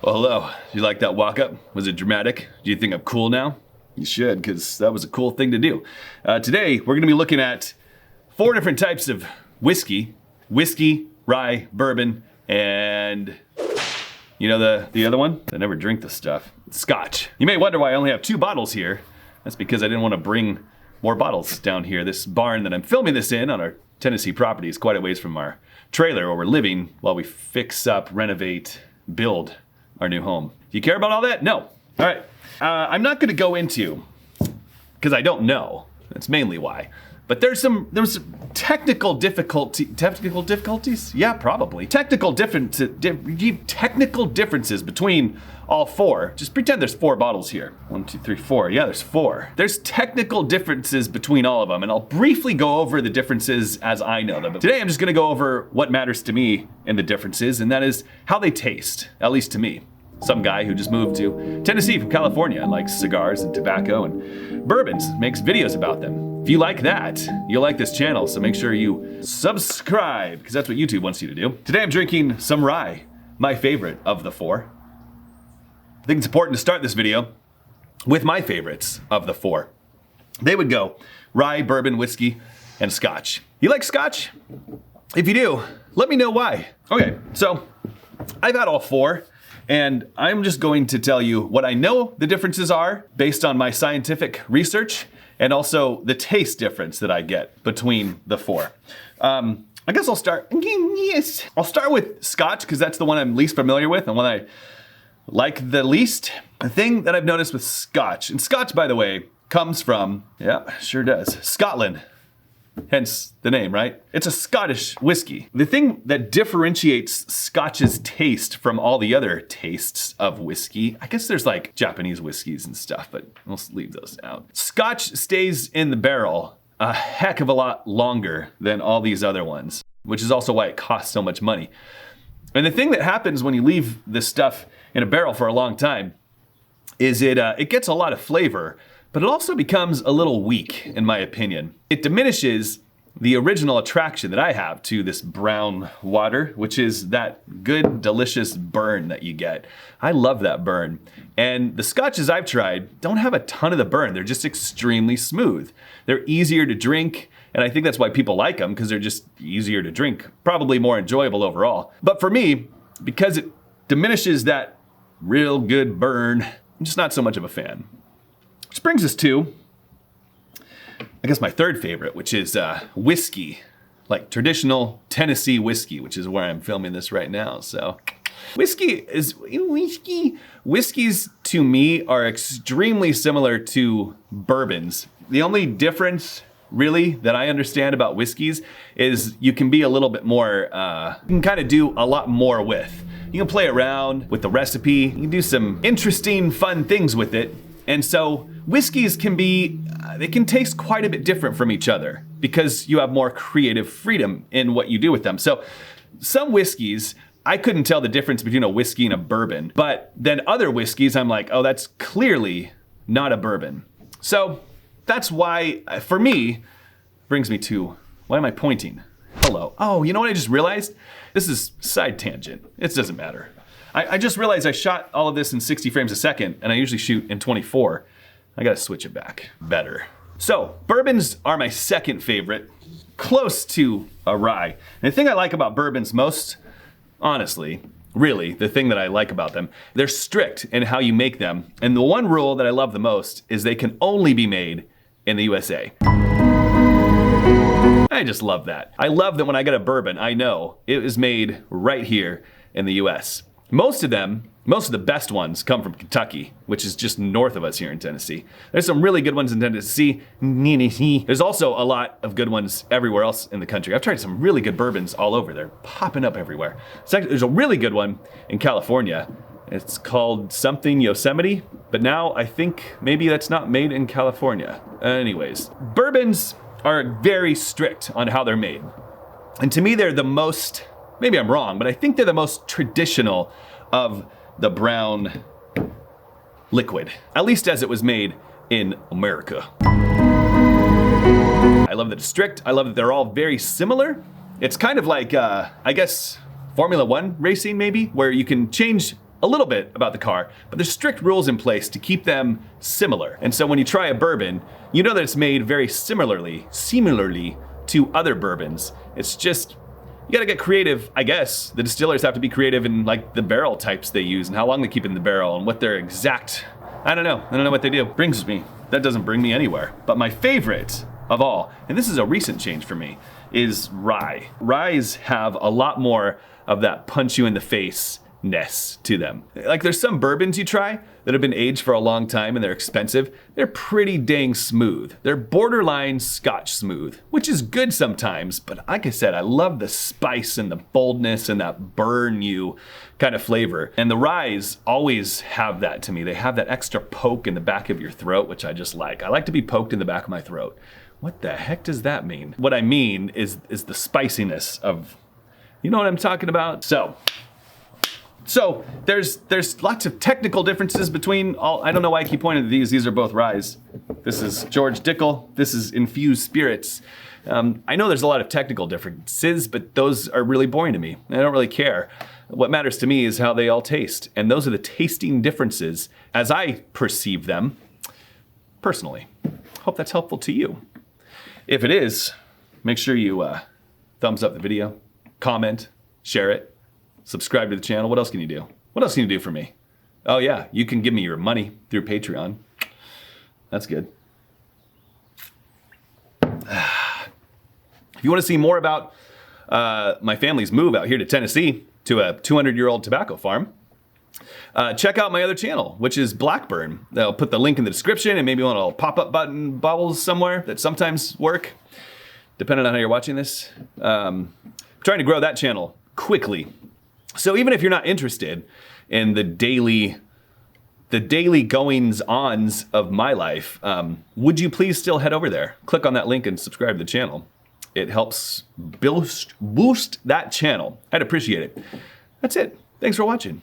Well, hello. You like that walk-up? Was it dramatic? Do you think I'm cool now? You should, because that was a cool thing to do. Today, we're gonna be looking at 4 different types of whiskey. Whiskey, rye, bourbon, and you know the other one? I never drink this stuff. Scotch. You may wonder why I only have 2 bottles here. That's because I didn't want to bring more bottles down here. This barn that I'm filming this in on our Tennessee property is quite a ways from our trailer where we're living while we fix up, renovate, build our new home. Do you care about all that? No. All right. I'm not going to go into, because I don't know. That's mainly why. But there's some technical difficulties? Yeah, probably. Technical differences between all 4. Just pretend there's 4 bottles here. 1, 2, 3, 4. Yeah, there's 4. There's technical differences between all of them, and I'll briefly go over the differences as I know them. But today I'm just gonna go over what matters to me in the differences, and that is how they taste, at least to me. Some guy who just moved to Tennessee from California and likes cigars and tobacco and bourbons, makes videos about them. If you like that, you'll like this channel, so make sure you subscribe, because that's what YouTube wants you to do. Today I'm drinking some rye, my favorite of the 4. I think it's important to start this video with my favorites of the 4. They would go rye, bourbon, whiskey, and Scotch. You like Scotch? If you do, let me know why. Okay, so I've had all 4. And I'm just going to tell you what I know the differences are based on my scientific research and also the taste difference that I get between the 4. I guess I'll start with Scotch because that's the one I'm least familiar with and one I like the least. The thing that I've noticed with Scotch, and Scotch, by the way, comes from, yeah, sure does, Scotland. Hence the name, right? It's a Scottish whiskey. The thing that differentiates Scotch's taste from all the other tastes of whiskey, I guess there's like Japanese whiskeys and stuff, but we'll leave those out. Scotch stays in the barrel a heck of a lot longer than all these other ones, which is also why it costs so much money. And the thing that happens when you leave this stuff in a barrel for a long time is it gets a lot of flavor, but it also becomes a little weak, in my opinion. It diminishes the original attraction that I have to this brown water, which is that good, delicious burn that you get. I love that burn. And the Scotches I've tried don't have a ton of the burn. They're just extremely smooth. They're easier to drink, and I think that's why people like them, because they're just easier to drink, probably more enjoyable overall. But for me, because it diminishes that real good burn, I'm just not so much of a fan. Which brings us to, I guess, my 3rd favorite, which is whiskey, like traditional Tennessee whiskey, which is where I'm filming this right now. So whiskeys to me are extremely similar to bourbons. The only difference really that I understand about whiskeys is you can be a little bit more, you can kind of do a lot more with. You can play around with the recipe, you can do some interesting, fun things with it. And so whiskeys can be, they can taste quite a bit different from each other because you have more creative freedom in what you do with them. So some whiskeys, I couldn't tell the difference between a whiskey and a bourbon, but then other whiskeys, I'm like, oh, that's clearly not a bourbon. So that's why, for me, brings me to, why am I pointing? Hello. Oh, you know what I just realized? This is side tangent. It doesn't matter. I just realized I shot all of this in 60 frames a second, and I usually shoot in 24. I gotta switch it back. Better. So, bourbons are my 2nd favorite, close to a rye. And the thing I like about bourbons most, honestly, really, the thing that I like about them, they're strict in how you make them. And the one rule that I love the most is they can only be made in the USA. I just love that. I love that when I get a bourbon, I know it is made right here in the US. Most of the best ones come from Kentucky, which is just north of us here in Tennessee. There's some really good ones in Tennessee. There's also a lot of good ones everywhere else in the country. I've tried some really good bourbons all over. They're popping up everywhere. There's a really good one in California. It's called something Yosemite, but now I think maybe that's not made in California. Anyways, bourbons are very strict on how they're made. And to me, they're the most, maybe I'm wrong, but I think they're the most traditional of the brown liquid, at least as it was made in America. I love that it's strict. I love that they're all very similar. It's kind of like, I guess, Formula One racing maybe, where you can change a little bit about the car, but there's strict rules in place to keep them similar. And so when you try a bourbon, you know that it's made very similarly to other bourbons. It's just, you gotta get creative, I guess. The distillers have to be creative in like the barrel types they use and how long they keep it in the barrel and what their exact, I don't know what they do. That doesn't bring me anywhere. But my favorite of all, and this is a recent change for me, is rye. Ryes have a lot more of that punch you in the face ness to them. Like there's some bourbons you try that have been aged for a long time and they're expensive. They're pretty dang smooth. They're borderline Scotch smooth, which is good sometimes, but like I said, I love the spice and the boldness and that burn you kind of flavor. And the ryes always have that to me. They have that extra poke in the back of your throat, which I just like. I like to be poked in the back of my throat. What the heck does that mean? What I mean is the spiciness of, you know what I'm talking about? So there's lots of technical differences between all. I don't know why I keep pointing to these. These are both ryes. This is George Dickel. This is infused spirits. I know there's a lot of technical differences, but those are really boring to me. I don't really care. What matters to me is how they all taste. And those are the tasting differences as I perceive them personally. Hope that's helpful to you. If it is, make sure you thumbs up the video, comment, share it. Subscribe to the channel. What else can you do? What else can you do for me? Oh yeah, you can give me your money through Patreon. That's good. If you want to see more about my family's move out here to Tennessee to a 200-year-old tobacco farm, check out my other channel, which is Blackburn. I'll put the link in the description and maybe one of the pop-up button bubbles somewhere that sometimes work, depending on how you're watching this. I'm trying to grow that channel quickly. So even if you're not interested in the daily goings-ons of my life, would you please still head over there? Click on that link and subscribe to the channel. It helps boost that channel. I'd appreciate it. That's it. Thanks for watching.